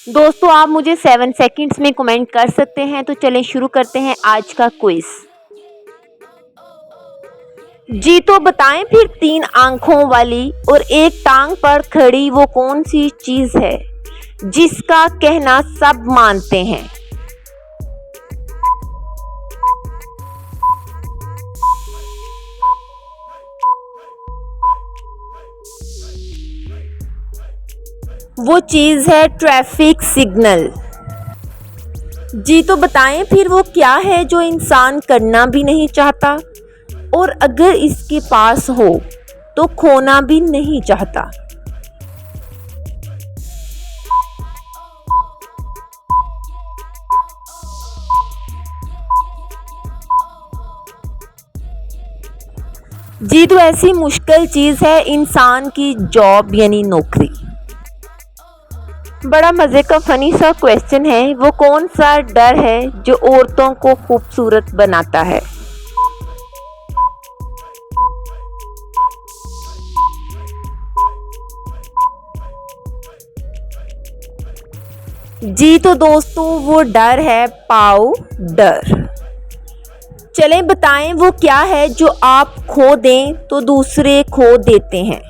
दोस्तों आप मुझे 7 सेकंड्स में कमेंट कर सकते हैं। तो चलें शुरू करते हैं आज का क्विज। जी तो बताएं फिर 3 आंखों वाली और एक टांग पर खड़ी वो कौन सी चीज है जिसका कहना सब मानते हैं। वो चीज है ट्रैफिक सिग्नल। जी तो बताएं फिर वो क्या है जो इंसान करना भी नहीं चाहता और अगर इसके पास हो तो खोना भी नहीं चाहता। जी तो ऐसी मुश्किल चीज है इंसान की जॉब यानी नौकरी। बड़ा मजे का फनी सा क्वेश्चन है, वो कौन सा डर है जो औरतों को खूबसूरत बनाता है। जी तो दोस्तों वो डर है पाउडर। चलें बताएं वो क्या है जो आप खो दें तो दूसरे खो देते हैं।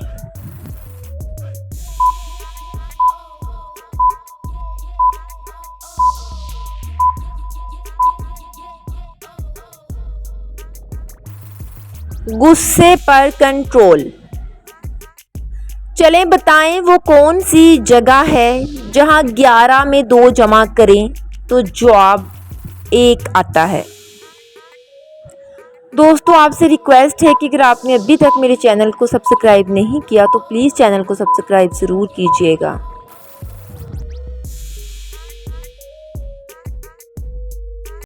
गुस्से पर कंट्रोल। चलें बताएं वो कौन सी जगह है जहां 11 में 2 जमा करें तो जवाब 1 आता है। दोस्तों आपसे रिक्वेस्ट है कि अगर आपने अभी तक मेरे चैनल को सब्सक्राइब नहीं किया तो प्लीज़ चैनल को सब्सक्राइब ज़रूर कीजिएगा।